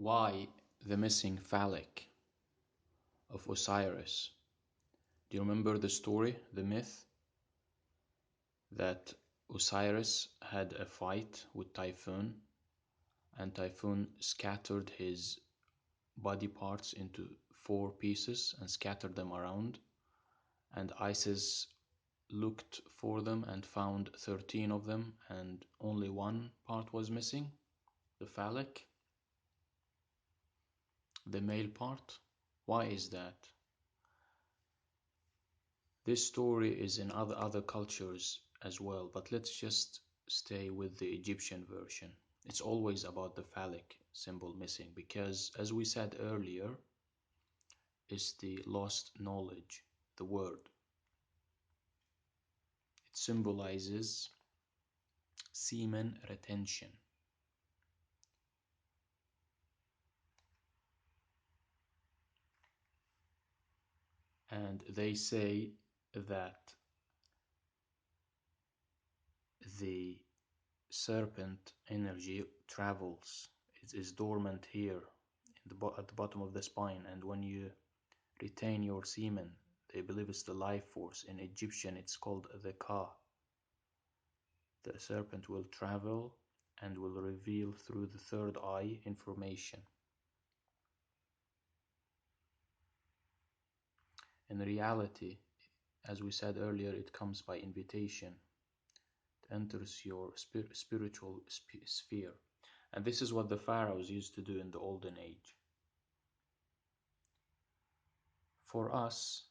Why the missing phallic of Osiris? Do you remember the story, the myth, that Osiris had a fight with Typhon and Typhon scattered his body parts into 4 pieces and scattered them around, and Isis looked for them and found 13 of them, and only one part was missing, the phallic, the male part. Why is that? This story is in other cultures as well, but let's just stay with the Egyptian version. It's always about the phallic symbol missing because, as we said earlier, it's the lost knowledge, the word. It symbolizes semen retention. And they say that the serpent energy travels, it is dormant here at the bottom of the spine, and when you retain your semen, they believe it's the life force. In Egyptian, it's called the Ka. The serpent will travel and will reveal through the third eye information. In reality, as we said earlier, it comes by invitation. It enters your spiritual sphere. And this is what the pharaohs used to do in the olden age. For us,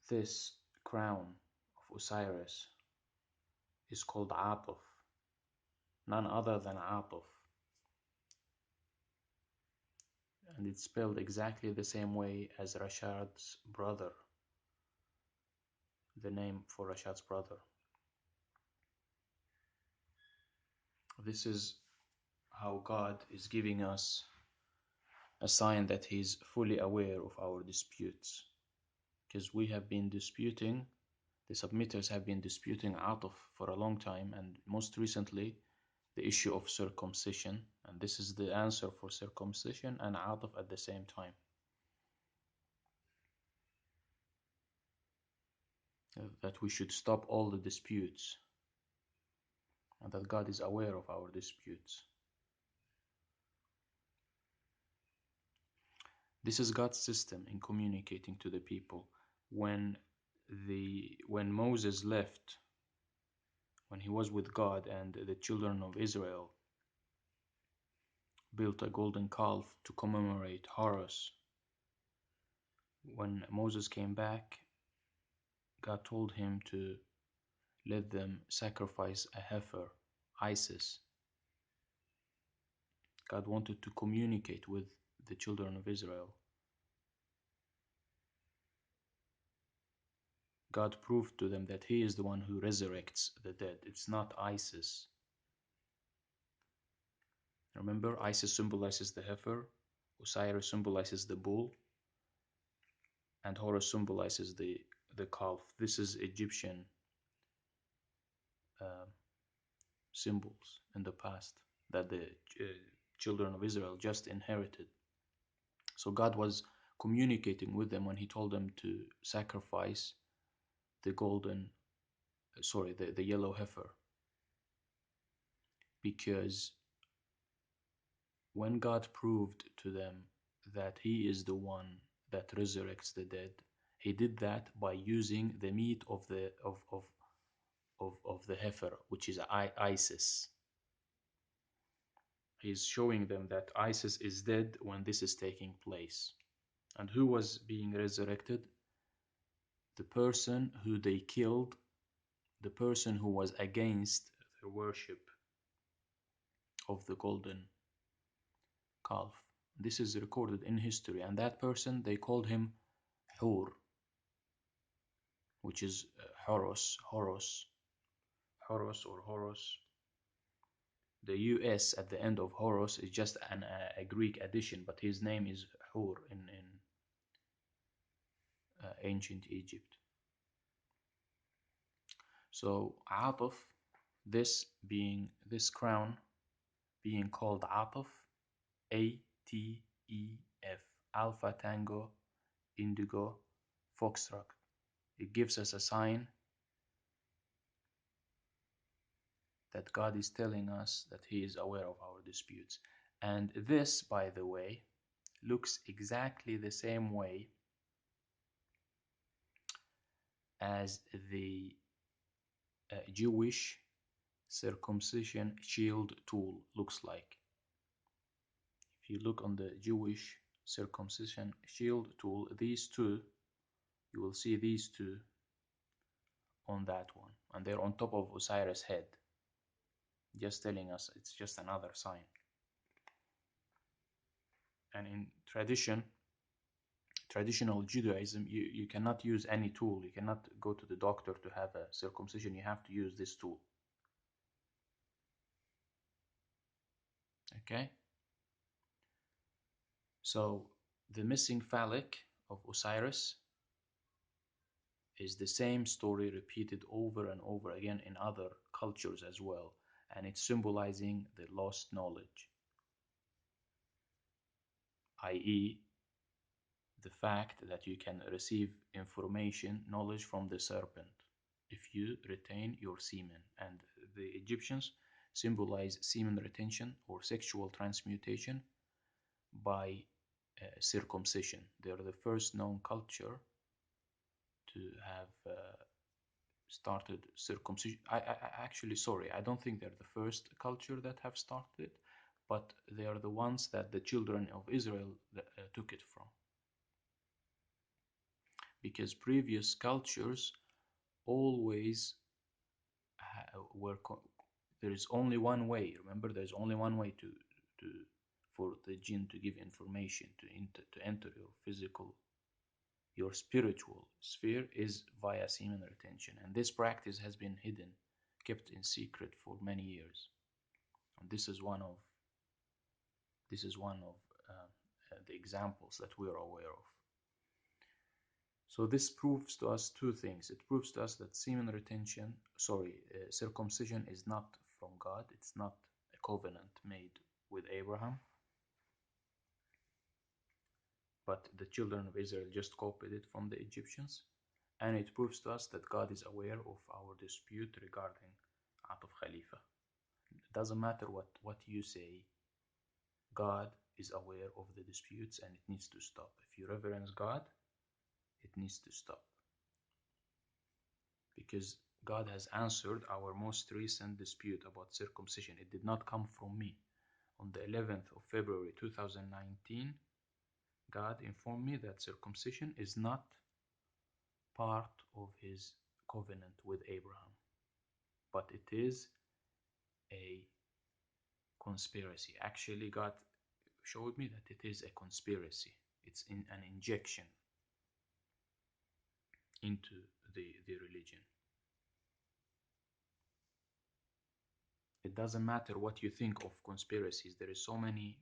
this crown of Osiris is called Atuf, none other than Atuf. And it's spelled exactly the same way as Rashad's brother, the name for Rashad's brother. This is how God is giving us a sign that He's fully aware of our disputes. Because we have been disputing, the submitters have been disputing Atuf for a long time, and most recently the issue of circumcision. And this is the answer for circumcision and Atuf at the same time. That we should stop all the disputes and that God is aware of our disputes. This is God's system in communicating to the people. When Moses left, when he was with God, and the children of Israel built a golden calf to commemorate Horus, when Moses came back, God told him to let them sacrifice a heifer, Isis. God wanted to communicate with the children of Israel. God proved to them that He is the one who resurrects the dead. It's not Isis. Remember, Isis symbolizes the heifer, Osiris symbolizes the bull, and Horus symbolizes the calf. This is Egyptian symbols in the past that the children of Israel just inherited. So God was communicating with them when He told them to sacrifice the yellow heifer. Because when God proved to them that He is the one that resurrects the dead, He did that by using the meat of the heifer, which is Isis. He's showing them that Isis is dead when this is taking place. And who was being resurrected? The person who they killed, the person who was against the worship of the golden calf. This is recorded in history, and that person, they called him Hur, which is Horus. The US at the end of Horus is just a Greek addition, but his name is Hur in ancient Egypt. So Atuf, this crown, being called Ataf, ATEF, Alpha Tango Indigo Foxtrot. It gives us a sign that God is telling us that He is aware of our disputes. And this, by the way, looks exactly the same way as the Jewish circumcision shield tool looks like. If you look on the Jewish circumcision shield tool, these two, you will see these two on that one, and they're on top of Osiris' head, just telling us it's just another sign. And in traditional Judaism, you cannot use any tool. You cannot go to the doctor to have a circumcision. You have to use this tool. Okay? So the missing phallic of Osiris is the same story repeated over and over again in other cultures as well, and it's symbolizing the lost knowledge, i.e., the fact that you can receive information, knowledge from the serpent if you retain your semen. And the Egyptians symbolize semen retention or sexual transmutation by circumcision. They're the first known culture to have started circumcision. Actually, sorry, I don't think they're the first culture that have started, but they are the ones that the children of Israel took it from. Because previous cultures always were there is only one way. Remember, there's only one way to for the jinn to give information to enter your physical, your spiritual sphere is via semen retention, and this practice has been hidden, kept in secret for many years. And this is one of the examples that we are aware of. So this proves to us two things. It proves to us that circumcision is not from God. It's not a covenant made with Abraham, but the children of Israel just copied it from the Egyptians. And it proves to us that God is aware of our dispute regarding Ataf Khalifa. It doesn't matter what you say, God is aware of the disputes and it needs to stop. If you reverence God, it needs to stop. Because God has answered our most recent dispute about circumcision. It did not come from me. On the 11th of February 2019, God informed me that circumcision is not part of his covenant with Abraham, but it is a conspiracy. Actually, God showed me that it is a conspiracy. It's in an injection into the religion. It doesn't matter what you think of conspiracies. There is so many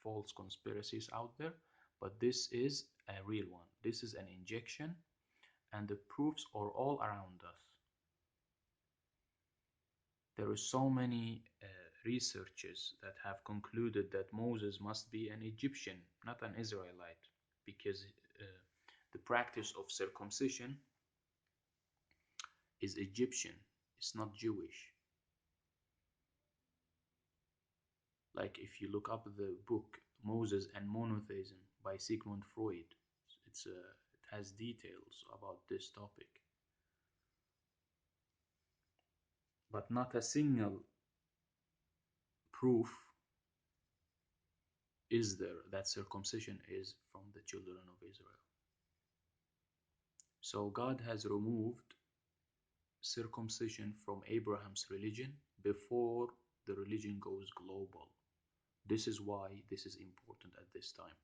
false conspiracies out there, but this is a real one. This is an injection, and the proofs are all around us. There are so many researchers that have concluded that Moses must be an Egyptian, not an Israelite, because the practice of circumcision is Egyptian, it's not Jewish. Like if you look up the book Moses and Monotheism by Sigmund Freud, it has details about this topic. But not a single proof is there that circumcision is from the children of Israel. So God has removed circumcision from Abraham's religion before the religion goes global. This is why this is important at this time.